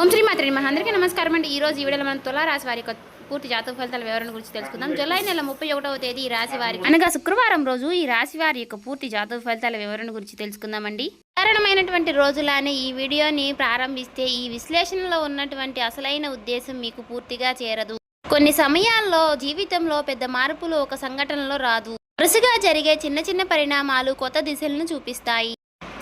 ఓం శ్రీ మాత్రే నమః. అందరికీ నమస్కారం అండి. ఈ రోజు ఈ వీడియోలో మనం తులా రాశి వారి యొక్క పూర్తి జాతక ఫలితాల వివరణ గురించి తెలుసుకుందాం. జూలై నెల 31వ తేదీ ఈ రాశి వారికి అనగా శుక్రవారం రోజు ఈ రాశి వారి యొక్క పూర్తి జాతక ఫలితాల వివరణ గురించి తెలుసుకుందామండి. సాధారణమైనటువంటి రోజులానే ఈ వీడియోని ప్రారంభిస్తే ఈ విశ్లేషణలో ఉన్నటువంటి అసలైన ఉద్దేశం మీకు పూర్తిగా చేరదు. కొన్ని సమయాల్లో జీవితంలో పెద్ద మార్పులు ఒక సంఘటనలో రాదు. వరుసగా జరిగే చిన్న చిన్న పరిణామాలు కొత్త దిశలను చూపిస్తాయి.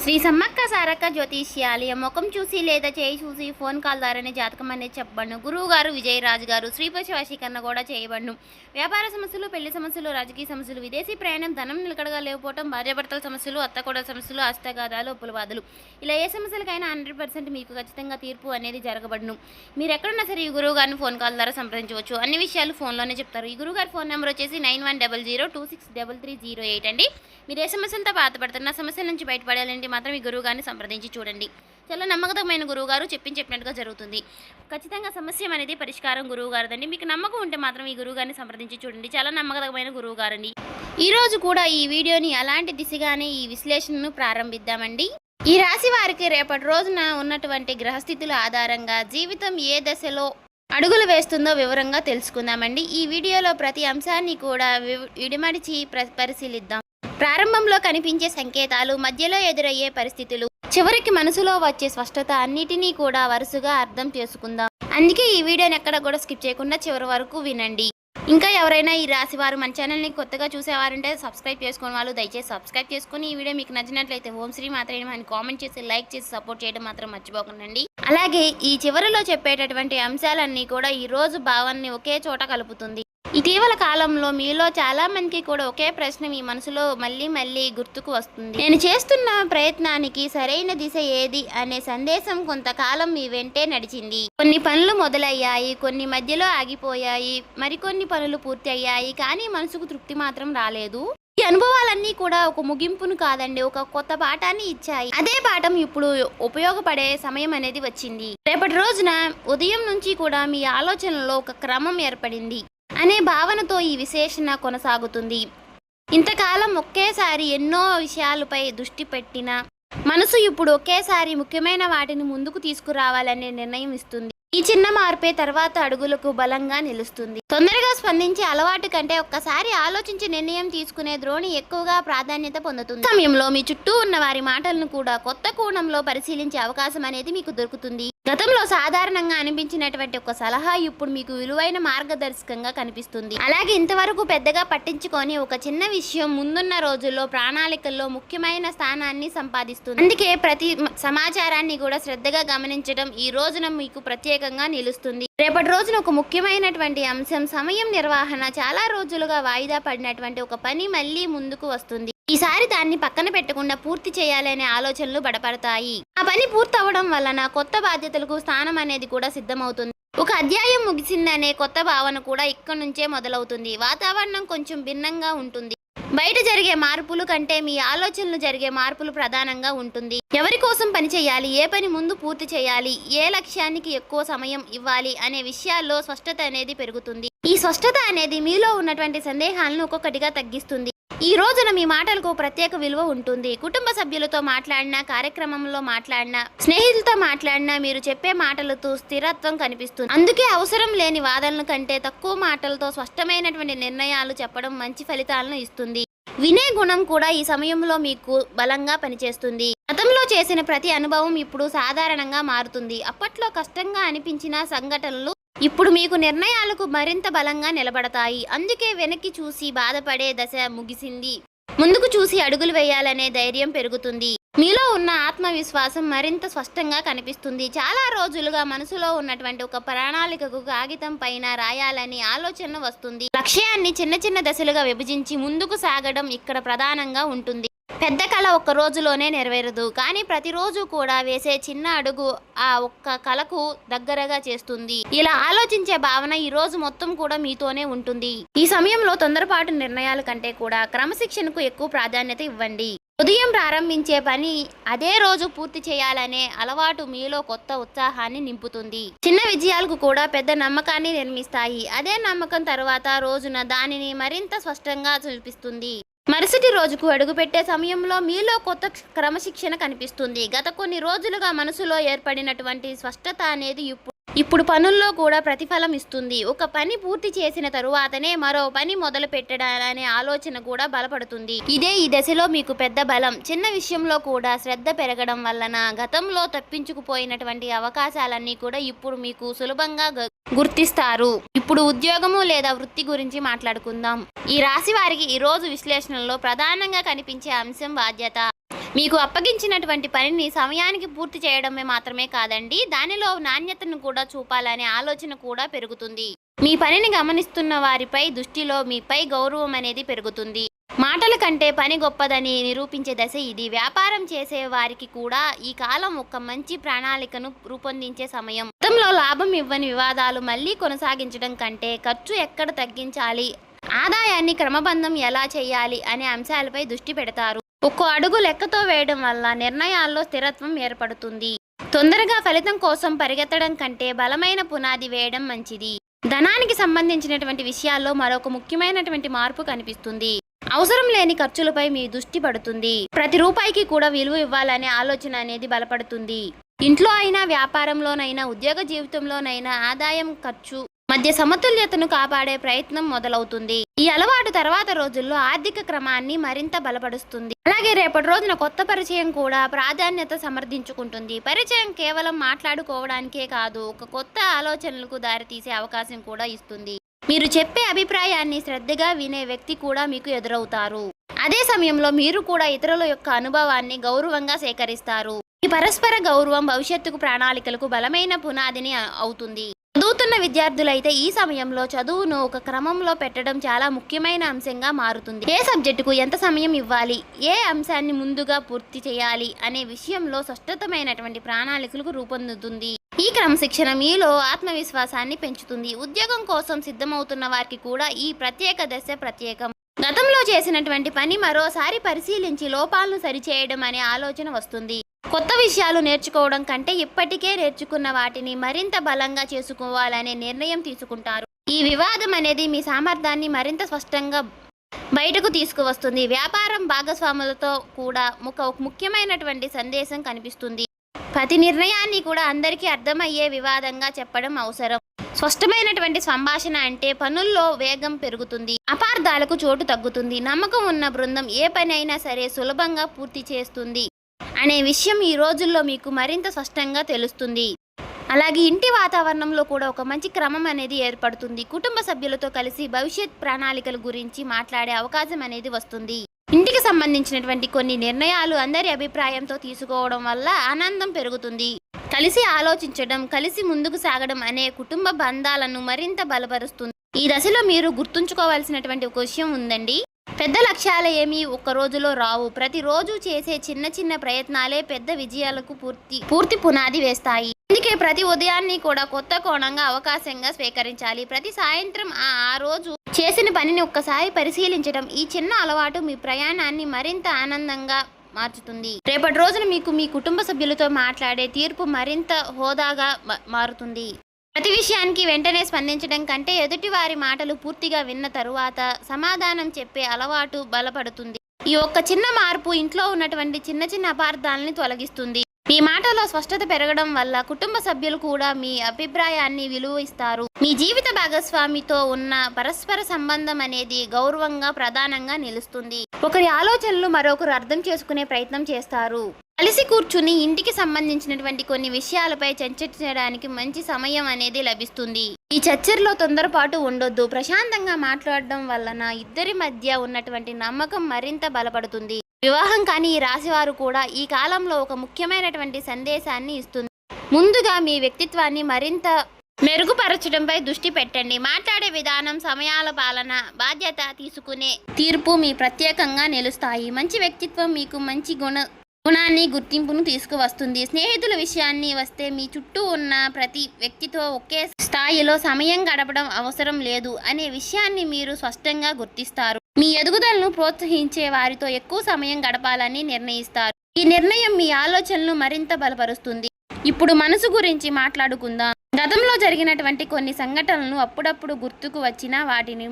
శ్రీ సమ్మక్క సారక్క జ్యోతిష్యాలయం ముఖం చూసి లేదా చేయి చూసి ఫోన్ కాల్ ద్వారానే జాతకం అనేది చెప్పబడును. గురువు గారు విజయరాజు గారు శ్రీపతి వశీకరణ కూడా చేయబడును. వ్యాపార సమస్యలు, పెళ్లి సమస్యలు, రాజకీయ సమస్యలు, విదేశీ ప్రయాణం, ధనం నిలకడగా లేకపోవడం, భార్యాభర్తల సమస్యలు, అత్తకోడల సమస్యలు, హస్తగాదాలు, ఉప్పులవాదులు, ఇలా ఏ సమస్యలకైనా 100% మీకు ఖచ్చితంగా తీర్పు అనేది జరగబడును. మీరు ఎక్కడున్నా సరే ఈ గురువు గారిని ఫోన్ కాల్ ద్వారా సంప్రదించవచ్చు. అన్ని విషయాలు ఫోన్లోనే చెప్తారు. ఈ గురువు గారి ఫోన్ నెంబర్ వచ్చేసి 9100263308 అండి. మీరు ఏ సమస్యలతో బాధపడుతున్న సమస్యల నుంచి బయటపడాలంటే మాత్రం ఈ గురువు గారిని సంప్రదించి చూడండి. చాలా నమ్మకమైన గురువు గారు చెప్పినట్టుగా జరుగుతుంది. ఖచ్చితంగా సమస్య అనేది పరిష్కారం గురువు గారిదండి. మీకు నమ్మకం ఉంటే మాత్రం ఈ గురువు గారిని సంప్రదించి చూడండి. చాలా నమ్మకమైన గురువు గారండి. ఈ రోజు కూడా ఈ వీడియోని అలాంటి దిశగానే ఈ విశ్లేషణను ప్రారంభిద్దామండి. ఈ రాశి వారికి రేపటి రోజున ఉన్నటువంటి గ్రహస్థితుల ఆధారంగా జీవితం ఏ దశలో అడుగులు వేస్తుందో వివరంగా తెలుసుకుందామండి. ఈ వీడియోలో ప్రతి అంశాన్ని కూడా విడిమడిచి పరిశీలిద్దాం. ప్రారంభంలో కనిపించే సంకేతాలు, మధ్యలో ఎదురయ్యే పరిస్థితులు, చివరికి మనసులో వచ్చే స్పష్టత అన్నిటినీ కూడా వరుసగా అర్థం చేసుకుందాం. అందుకే ఈ వీడియోని ఎక్కడ కూడా స్కిప్ చేయకుండా చివరి వరకు వినండి. ఇంకా ఎవరైనా ఈ రాశి వారు మన ఛానల్ని కొత్తగా చూసేవారంటే సబ్స్క్రైబ్ చేసుకునే వాళ్ళు దయచేసి సబ్స్క్రైబ్ చేసుకుని ఈ వీడియో మీకు నచ్చినట్లయితే ఓం శ్రీ మాత్రే నమః అని కామెంట్ చేసి లైక్ చేసి సపోర్ట్ చేయడం మాత్రం మర్చిపోకండి. అలాగే ఈ చివరిలో చెప్పేటటువంటి అంశాలన్నీ కూడా ఈ రోజు భావాన్ని ఒకే చోట కలుపుతుంది. ఇటీవల కాలంలో మీలో చాలా మందికి కూడా ఒకే ప్రశ్న మీ మనసులో మళ్ళీ గుర్తుకు వస్తుంది. నేను చేస్తున్న ప్రయత్నానికి సరైన దిశ ఏది అనే సందేశం కొంతకాలం మీ వెంటే నడిచింది. కొన్ని పనులు మొదలయ్యాయి, కొన్ని మధ్యలో ఆగిపోయాయి, మరికొన్ని పనులు పూర్తి అయ్యాయి, కానీ మనసుకు తృప్తి మాత్రం రాలేదు. ఈ అనుభవాలన్నీ కూడా ఒక ముగింపును కాదండి, ఒక కొత్త పాఠాన్ని ఇచ్చాయి. అదే పాఠం ఇప్పుడు ఉపయోగపడే సమయం అనేది వచ్చింది. రేపటి రోజున ఉదయం నుంచి కూడా మీ ఆలోచనలో ఒక క్రమం ఏర్పడింది అనే భావనతో ఈ విశ్లేషణ కొనసాగుతుంది. ఇంతకాలం ఒకేసారి ఎన్నో విషయాలపై దృష్టి పెట్టిన మనసు ఇప్పుడు ఒకేసారి ముఖ్యమైన వాటిని ముందుకు తీసుకురావాలనే నిర్ణయం ఇస్తుంది. ఈ చిన్న మార్పే తర్వాత అడుగులకు బలంగా నిలుస్తుంది. తొందరగా స్పందించే అలవాటు కంటే ఒక్కసారి ఆలోచించి నిర్ణయం తీసుకునే ధోరణి ఎక్కువగా ప్రాధాన్యత పొందుతుంది. సమయంలో మీ చుట్టూ ఉన్న వారి మాటలను కూడా కొత్త కోణంలో పరిశీలించే అవకాశం అనేది మీకు దొరుకుతుంది. గతంలో సాధారణంగా అనిపించినటువంటి ఒక సలహా ఇప్పుడు మీకు విలువైన మార్గదర్శకంగా కనిపిస్తుంది. అలాగే ఇంతవరకు పెద్దగా పట్టించుకొని ఒక చిన్న విషయం ముందున్న రోజుల్లో ప్రణాళికల్లో ముఖ్యమైన స్థానాన్ని సంపాదిస్తుంది. అందుకే ప్రతి సమాచారాన్ని కూడా శ్రద్ధగా గమనించడం ఈ రోజున మీకు ప్రత్యేకంగా నిలుస్తుంది. రేపటి రోజున ఒక ముఖ్యమైనటువంటి అంశం సమయం నిర్వహణ. చాలా రోజులుగా వాయిదా పడినటువంటి ఒక పని మళ్ళీ ముందుకు వస్తుంది. ఈసారి దాన్ని పక్కన పెట్టకుండా పూర్తి చేయాలనే ఆలోచనలు బడపడతాయి. ఆ పని పూర్తవడం వలన కొత్త బాధ్యతలకు స్థానం అనేది కూడా సిద్ధమవుతుంది. ఒక అధ్యాయం ముగిసిందనే కొత్త భావన కూడా ఇక్కడి నుంచే మొదలవుతుంది. వాతావరణం కొంచెం భిన్నంగా ఉంటుంది. బయట జరిగే మార్పులు కంటే మీ ఆలోచనలు జరిగే మార్పులు ప్రధానంగా ఉంటుంది. ఎవరి కోసం పని చేయాలి, ఏ పని ముందు పూర్తి చేయాలి, ఏ లక్ష్యానికి ఎక్కువ సమయం ఇవ్వాలి అనే విషయాల్లో స్పష్టత అనేది పెరుగుతుంది. ఈ స్పష్టత అనేది మీలో ఉన్నటువంటి సందేహాలను ఒక్కొక్కటిగా తగ్గిస్తుంది. ఈ రోజున మీ మాటలకు ప్రత్యేక విలువ ఉంటుంది. కుటుంబ సభ్యులతో మాట్లాడినా, కార్యక్రమంలో మాట్లాడినా, స్నేహితులతో మాట్లాడినా మీరు చెప్పే మాటలతో స్థిరత్వం కనిపిస్తుంది. అందుకే అవసరం లేని వాదనల కంటే తక్కువ మాటలతో స్పష్టమైనటువంటి నిర్ణయాలు చెప్పడం మంచి ఫలితాలను ఇస్తుంది. వినే గుణం కూడా ఈ సమయంలో మీకు బలంగా పనిచేస్తుంది. గతంలో చేసిన ప్రతి అనుభవం ఇప్పుడు సాధారణంగా మారుతుంది. అప్పట్లో కష్టంగా అనిపించిన సంఘటనలు ఇప్పుడు మీకు నిర్ణయాలకు మరింత బలంగా నిలబడతాయి. అందుకే వెనక్కి చూసి బాధపడే దశ ముగిసింది. ముందుకు చూసి అడుగులు వేయాలనే ధైర్యం పెరుగుతుంది. మీలో ఉన్న ఆత్మవిశ్వాసం మరింత స్పష్టంగా కనిపిస్తుంది. చాలా రోజులుగా మనసులో ఉన్నటువంటి ఒక ప్రణాళికకు కాగితం పైన రాయాలని ఆలోచన వస్తుంది. లక్ష్యాన్ని చిన్న చిన్న దశలుగా విభజించి ముందుకు సాగడం ఇక్కడ ప్రధానంగా ఉంటుంది. పెద్ద కళ ఒక్క రోజులోనే నెరవేరదు, కానీ ప్రతిరోజు కూడా వేసే చిన్న అడుగు ఆ ఒక్క కళకు దగ్గరగా చేస్తుంది. ఇలా ఆలోచించే భావన ఈ రోజు మొత్తం కూడా మీతోనే ఉంటుంది. ఈ సమయంలో తొందరపాటు నిర్ణయాల కంటే కూడా క్రమశిక్షణకు ఎక్కువ ప్రాధాన్యత ఇవ్వండి. ఉదయం ప్రారంభించే పని అదే రోజు పూర్తి చేయాలనే అలవాటు మీలో కొత్త ఉత్సాహాన్ని నింపుతుంది. చిన్న విజయాలకు కూడా పెద్ద నమ్మకాన్ని నిర్మిస్తాయి. అదే నమ్మకం తర్వాత రోజున దానిని మరింత స్పష్టంగా చూపిస్తుంది. మరుసటి రోజుకు అడుగుపెట్టే సమయంలో మీలో కొత్త క్రమశిక్షణ కనిపిస్తుంది. గత కొన్ని రోజులుగా మనసులో ఏర్పడినటువంటి స్పష్టత అనేది ఇప్పుడు పనుల్లో కూడా ప్రతిఫలం ఇస్తుంది. ఒక పని పూర్తి చేసిన తరువాతనే మరో పని మొదలు పెట్టడాలనే ఆలోచన కూడా బలపడుతుంది. ఇదే ఈ దశలో మీకు పెద్ద బలం. చిన్న విషయంలో కూడా శ్రద్ధ పెరగడం వలన గతంలో తప్పించుకుపోయినటువంటి అవకాశాలన్నీ కూడా ఇప్పుడు మీకు సులభంగా గుర్తిస్తారు. ఇప్పుడు ఉద్యోగము లేదా వృత్తి గురించి మాట్లాడుకుందాం. ఈ రాశి వారికి ఈ రోజు విశ్లేషణలో ప్రధానంగా కనిపించే అంశం బాధ్యత. మీకు అప్పగించినటువంటి పనిని సమయానికి పూర్తి చేయడమే మాత్రమే కాదండి, దానిలో నాణ్యతను కూడా చూపాలనే ఆలోచన కూడా పెరుగుతుంది. మీ పనిని గమనిస్తున్న వారిపై దృష్టిలో మీపై గౌరవం అనేది పెరుగుతుంది. మాటల కంటే పని గొప్పదని నిరూపించే దశ ఇది. వ్యాపారం చేసే వారికి కూడా ఈ కాలం ఒక మంచి ప్రణాళికను రూపొందించే సమయం. గతంలో లాభం ఇవ్వని వివాదాలు మళ్ళీ కొనసాగించడం కంటే ఖర్చు ఎక్కడ తగ్గించాలి, ఆదాయాన్ని క్రమబద్ధం ఎలా చేయాలి అనే అంశాలపై దృష్టి పెడతారు. ఒక్కో అడుగు లెక్కతో వేయడం వల్ల నిర్ణయాల్లో స్థిరత్వం ఏర్పడుతుంది. తొందరగా ఫలితం కోసం పరిగెత్తడం కంటే బలమైన పునాది వేయడం మంచిది. ధనానికి సంబంధించినటువంటి విషయాల్లో మరొక ముఖ్యమైనటువంటి మార్పు కనిపిస్తుంది. అవసరం లేని ఖర్చులపై మీ దృష్టి పడుతుంది. ప్రతి రూపాయికి కూడా విలువ ఇవ్వాలనే ఆలోచన అనేది బలపడుతుంది. ఇంట్లో అయినా, వ్యాపారంలోనైనా, ఉద్యోగ జీవితంలోనైనా ఆదాయం ఖర్చు మధ్య సమతుల్యతను కాపాడే ప్రయత్నం మొదలవుతుంది. ఈ అలవాటు తర్వాత రోజుల్లో ఆర్థిక క్రమాన్ని మరింత బలపరుస్తుంది. అలాగే రేపటి రోజున కొత్త పరిచయం కూడా ప్రాధాన్యత సమర్థించుకుంటుంది. పరిచయం కేవలం మాట్లాడుకోవడానికే కాదు, ఒక కొత్త ఆలోచనలకు దారితీసే అవకాశం కూడా ఇస్తుంది. మీరు చెప్పే అభిప్రాయాన్ని శ్రద్ధగా వినే వ్యక్తి కూడా మీకు ఎదురవుతారు. అదే సమయంలో మీరు కూడా ఇతరుల యొక్క అనుభవాన్ని గౌరవంగా సేకరిస్తారు. ఈ పరస్పర గౌరవం భవిష్యత్తుకు ప్రణాళికలకు బలమైన పునాదిని అవుతుంది. చదువుతున్న విద్యార్థులైతే ఈ సమయంలో చదువును ఒక క్రమంలో పెట్టడం చాలా ముఖ్యమైన అంశంగా మారుతుంది. ఏ సబ్జెక్టుకు ఎంత సమయం ఇవ్వాలి, ఏ అంశాన్ని ముందుగా పూర్తి చేయాలి అనే విషయంలో స్పష్టమైనటువంటి ప్రణాళికలకు రూపొందుతుంది. ఈ క్రమశిక్షణ మీలో ఆత్మవిశ్వాసాన్ని పెంచుతుంది. ఉద్యోగం కోసం సిద్ధమవుతున్న వారికి కూడా ఈ ప్రత్యేక దశ ప్రత్యేకం. గతంలో చేసినటువంటి పని మరోసారి పరిశీలించి లోపాలను సరిచేయడం అనే ఆలోచన వస్తుంది. కొత్త విషయాలు నేర్చుకోవడం కంటే ఇప్పటికే నేర్చుకున్న వాటిని మరింత బలంగా చేసుకోవాలనే నిర్ణయం తీసుకుంటారు. ఈ వివాదం అనేది మీ సామర్థ్యాన్ని మరింత స్పష్టంగా బయటకు తీసుకువస్తుంది. వ్యాపారం భాగస్వాములతో కూడా ఒక ముఖ్యమైనటువంటి సందేశం కనిపిస్తుంది. ప్రతి నిర్ణయాన్ని కూడా అందరికీ అర్థమయ్యే వివాదంగా చెప్పడం అవసరం. స్పష్టమైనటువంటి సంభాషణ అంటే పనుల్లో వేగం పెరుగుతుంది, అపార్థాలకు చోటు తగ్గుతుంది. నమ్మకం ఉన్న బృందం ఏ పని అయినా సరే సులభంగా పూర్తి చేస్తుంది అనే విషయం ఈ రోజుల్లో మీకు మరింత స్పష్టంగా తెలుస్తుంది. అలాగే ఇంటి వాతావరణంలో కూడా ఒక మంచి క్రమం అనేది ఏర్పడుతుంది. కుటుంబ సభ్యులతో కలిసి భవిష్యత్ ప్రణాళికల గురించి మాట్లాడే అవకాశం అనేది వస్తుంది. ఇంటికి సంబంధించినటువంటి కొన్ని నిర్ణయాలు అందరి అభిప్రాయంతో తీసుకోవడం వల్ల ఆనందం పెరుగుతుంది. కలిసి ఆలోచించడం, కలిసి ముందుకు సాగడం అనే కుటుంబ బంధాలను మరింత బలపరుస్తుంది. ఈ దశలో మీరు గుర్తుంచుకోవాల్సినటువంటి ఒక విషయం ఉందండి. పెద్ద లక్ష్యాలు ఏమీ ఒక్క రోజులో రావు. ప్రతిరోజు చేసే చిన్న చిన్న ప్రయత్నాలే పెద్ద విజయాలకు పూర్తి పునాది వేస్తాయి. అందుకే ప్రతి ఉదయాన్ని కూడా కొత్త కోణంగా అవకాశంగా స్వీకరించాలి. ప్రతి సాయంత్రం ఆ రోజు చేసిన పనిని ఒక్కసారి పరిశీలించడం, ఈ చిన్న అలవాటు మీ ప్రయాణాన్ని మరింత ఆనందంగా మార్చుతుంది. రేపటి రోజున మీకు మీ కుటుంబ సభ్యులతో మాట్లాడే తీర్పు మరింత హోదాగా మారుతుంది. ప్రతి విషయానికి వెంటనే స్పందించడం కంటే ఎదుటి వారి మాటలు పూర్తిగా విన్న తరువాత సమాధానం చెప్పే అలవాటు బలపడుతుంది. ఈ ఒక్క చిన్న మార్పు ఇంట్లో ఉన్నటువంటి చిన్న చిన్న అపార్థాలని తొలగిస్తుంది. మీ మాటలో స్పష్టత పెరగడం వల్ల కుటుంబ సభ్యులు కూడా మీ అభిప్రాయాన్ని విలువ ఇస్తారు. మీ జీవిత భాగస్వామితో ఉన్న పరస్పర సంబంధం అనేది గౌరవంగా ప్రధానంగా నిలుస్తుంది. ఒకరి ఆలోచనలు మరొకరు అర్థం చేసుకునే ప్రయత్నం చేస్తారు. కలిసి కూర్చుని ఇంటికి సంబంధించినటువంటి కొన్ని విషయాలపై చర్చించడానికి మంచి సమయం అనేది లభిస్తుంది. ఈ చర్చల్లో తొందరపాటు ఉండొద్దు. ప్రశాంతంగా మాట్లాడడం వలన ఇద్దరి మధ్య ఉన్నటువంటి నమ్మకం మరింత బలపడుతుంది. వివాహం కాని ఈ రాశివారు కూడా ఈ కాలంలో ఒక ముఖ్యమైనటువంటి సందేశాన్ని ఇస్తుంది. ముందుగా మీ వ్యక్తిత్వాన్ని మరింత మెరుగుపరచడంపై దృష్టి పెట్టండి. మాట్లాడే విధానం, సమయాల పాలన, బాధ్యత తీసుకునే తీర్పు మీ ప్రత్యేకంగా నిలుస్తాయి. మంచి వ్యక్తిత్వం మీకు మంచి గుణాన్ని, గుర్తింపును తీసుకువస్తుంది. స్నేహితుల విషయాన్ని వస్తే మీ చుట్టూ ఉన్న ప్రతి వ్యక్తితో ఒకే స్థాయిలో సమయం గడపడం అవసరం లేదు అనే విషయాన్ని మీరు స్పష్టంగా గుర్తిస్తారు. మీ ఎదుగుదలను ప్రోత్సహించే వారితో ఎక్కువ సమయం గడపాలని నిర్ణయిస్తారు. ఈ నిర్ణయం మీ ఆలోచనలు మరింత బలపరుస్తుంది. ఇప్పుడు మనసు గురించి మాట్లాడుకుందాం. గతంలో జరిగినటువంటి కొన్ని సంఘటనలు అప్పుడప్పుడు గుర్తుకు వచ్చినా వాటిని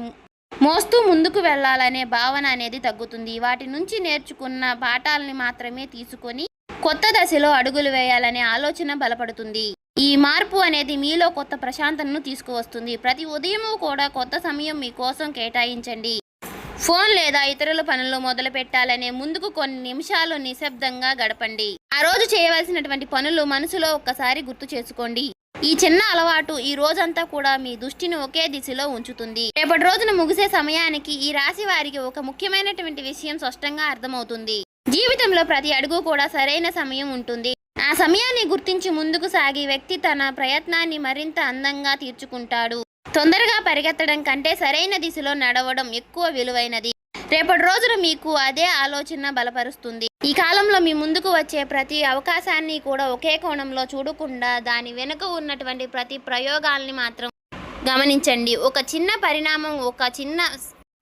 మోస్తూ ముందుకు వెళ్ళాలనే భావన అనేది తగ్గుతుంది. వాటి నుంచి నేర్చుకున్న పాఠాలని మాత్రమే తీసుకొని కొత్త దశలో అడుగులు వేయాలనే ఆలోచన బలపడుతుంది. ఈ మార్పు అనేది మీలో కొత్త ప్రశాంతతను తీసుకువస్తుంది. ప్రతి ఉదయము కూడా కొత్త సమయం మీకోసం కేటాయించండి. ఫోన్ లేదా ఇతరుల పనులు మొదలు పెట్టాలనే ముందుకు కొన్ని నిమిషాలు నిశ్శబ్దంగా గడపండి. ఆ రోజు చేయవలసినటువంటి పనులు మనసులో ఒక్కసారి గుర్తు చేసుకోండి. ఈ చిన్న అలవాటు ఈ రోజంతా కూడా మీ దృష్టిని ఒకే దిశలో ఉంచుతుంది. రేపటి రోజున ముగిసే సమయానికి ఈ రాశి వారికి ఒక ముఖ్యమైనటువంటి విషయం స్పష్టంగా అర్థమవుతుంది. జీవితంలో ప్రతి అడుగు కూడా సరైన సమయం ఉంటుంది. ఆ సమయాన్ని గుర్తించి ముందుకు సాగి వ్యక్తి తన ప్రయత్నాన్ని మరింత అందంగా తీర్చుకుంటాడు. తొందరగా పరిగెత్తడం కంటే సరైన దిశలో నడవడం ఎక్కువ విలువైనది. రేపటి రోజున మీకు అదే ఆలోచన బలపరుస్తుంది. ఈ కాలంలో మీ ముందుకు వచ్చే ప్రతి అవకాశాన్ని కూడా ఒకే కోణంలో చూడకుండా దాని వెనుక ఉన్నటువంటి ప్రతి ప్రయోగాల్ని మాత్రం గమనించండి. ఒక చిన్న పరిణామం, ఒక చిన్న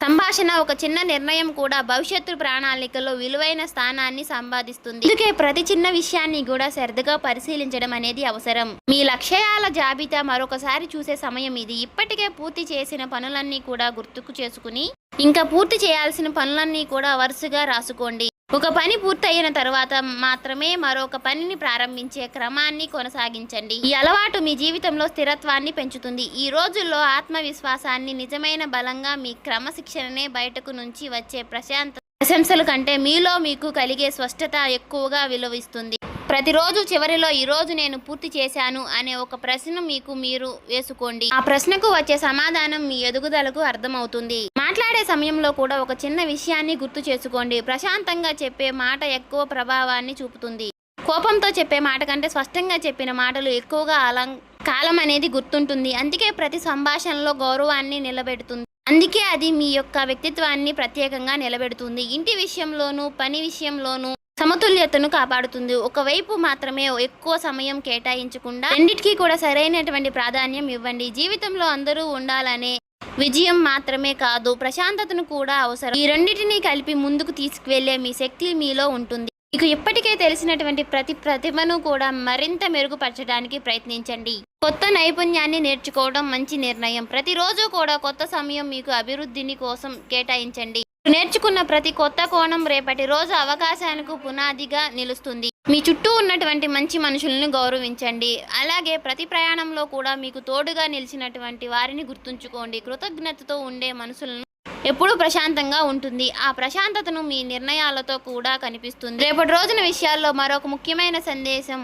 సంభాషణ, ఒక చిన్న నిర్ణయం కూడా భవిష్యత్తు ప్రణాళికలో విలువైన స్థానాన్ని సంపాదిస్తుంది. అందుకే ప్రతి చిన్న విషయాన్ని కూడా శ్రద్ధగా పరిశీలించడం అనేది అవసరం. మీ లక్ష్యాల జాబితా మరొకసారి చూసే సమయం ఇది. ఇప్పటికే పూర్తి చేసిన పనులన్నీ కూడా గుర్తుకు చేసుకుని ఇంకా పూర్తి చేయాల్సిన పనులన్నీ కూడా వరుసగా రాసుకోండి. ఒక పని పూర్తయిన తర్వాత మాత్రమే మరొక పనిని ప్రారంభించే క్రమాన్ని కొనసాగించండి. ఈ అలవాటు మీ జీవితంలో స్థిరత్వాన్ని పెంచుతుంది. ఈ రోజుల్లో ఆత్మవిశ్వాసాన్ని నిజమైన బలంగా మీ క్రమశిక్షణనే బయటకు నుంచి వచ్చే ప్రశంసల కంటే మీలో మీకు కలిగే స్పష్టత ఎక్కువగా విలువిస్తుంది. ప్రతిరోజు చివరిలో ఈరోజు నేను పూర్తి చేశాను అనే ఒక ప్రశ్న మీకు మీరు వేసుకోండి. ఆ ప్రశ్నకు వచ్చే సమాధానం మీ ఎదుగుదలకు అర్థమవుతుంది. మాట్లాడే సమయంలో కూడా ఒక చిన్న విషయాన్ని గుర్తు చేసుకోండి. ప్రశాంతంగా చెప్పే మాట ఎక్కువ ప్రభావాన్ని చూపుతుంది. కోపంతో చెప్పే మాట కంటే స్పష్టంగా చెప్పిన మాటలు ఎక్కువగా కాలం అనేది గుర్తుంటుంది. అందుకే ప్రతి సంభాషణలో గౌరవాన్ని నిలబెడుతుంది. అందుకే అది మీ యొక్క వ్యక్తిత్వాన్ని ప్రత్యేకంగా నిలబెడుతుంది. ఇంటి విషయంలోనూ పని విషయంలోనూ సమతుల్యతను కాపాడుతుంది. ఒకవైపు మాత్రమే ఎక్కువ సమయం కేటాయించకుండా రెండిటికీ కూడా సరైనటువంటి ప్రాధాన్యం ఇవ్వండి. జీవితంలో అందరూ ఉండాలనే విజయం మాత్రమే కాదు, ప్రశాంతతను కూడా అవసరం. ఈ రెండింటినీ కలిపి ముందుకు తీసుకువెళ్లే మీ శక్తి మీలో ఉంటుంది. మీకు ఇప్పటికే తెలిసినటువంటి ప్రతి ప్రతిభను కూడా మరింత మెరుగుపరచడానికి ప్రయత్నించండి. కొత్త నైపుణ్యాన్ని నేర్చుకోవడం మంచి నిర్ణయం. ప్రతిరోజు కూడా కొత్త సమయం మీకు అభివృద్ధిని కోసం కేటాయించండి. నేర్చుకున్న ప్రతి కొత్త కోణం రేపటి రోజు అవకాశాలకు పునాదిగా నిలుస్తుంది. మీ చుట్టూ ఉన్నటువంటి మంచి మనుషులను గౌరవించండి. అలాగే ప్రతి ప్రయాణంలో కూడా మీకు తోడుగా నిలిచినటువంటి వారిని గుర్తుంచుకోండి. కృతజ్ఞతతో ఉండే మనసులను ఎప్పుడూ ప్రశాంతంగా ఉంటుంది. ఆ ప్రశాంతతను మీ నిర్ణయాలతో కూడా కనిపిస్తుంది. రేపటి రోజున విషయాల్లో మరొక ముఖ్యమైన సందేశం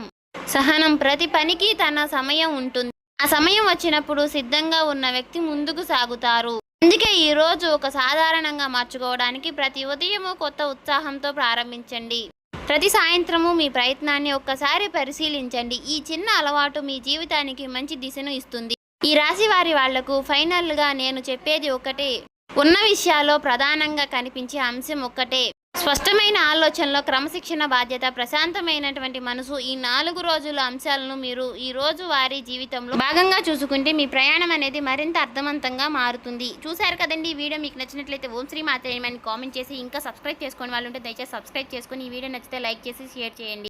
సహనం. ప్రతి పనికి తన సమయం ఉంటుంది. ఆ సమయం వచ్చినప్పుడు సిద్ధంగా ఉన్న వ్యక్తి ముందుకు సాగుతారు. అందుకే ఈ రోజు ఒక సాధారణంగా మార్చుకోవడానికి ప్రతి ఉదయము కొత్త ఉత్సాహంతో ప్రారంభించండి. ప్రతి సాయంత్రము మీ ప్రయత్నాన్ని ఒక్కసారి పరిశీలించండి. ఈ చిన్న అలవాటు మీ జీవితానికి మంచి దిశను ఇస్తుంది. ఈ రాశి వాళ్లకు ఫైనల్గా నేను చెప్పేది ఒకటే. ఉన్న విషయాల్లో ప్రధానంగా కనిపించే అంశం ఒక్కటే. స్పష్టమైన ఆలోచనలో క్రమశిక్షణ, బాధ్యత, ప్రశాంతమైనటువంటి మనసు. ఈ 4 రోజుల అంశాలను మీరు ఈ రోజు వారి జీవితంలో భాగంగా చూసుకుంటే మీ ప్రయాణం అనేది మరింత అర్థవంతంగా మారుతుంది. చూశారు కదండి. ఈ వీడియో మీకు నచ్చినట్లయితే ఓం శ్రీ మాత్రే అని కామెంట్ చేసి ఇంకా సబ్స్క్రైబ్ చేసుకోని వాళ్ళు ఉంటే దయచేసి సబ్స్క్రైబ్ చేసుకొని ఈ వీడియో నచ్చితే లైక్ చేసి షేర్ చేయండి.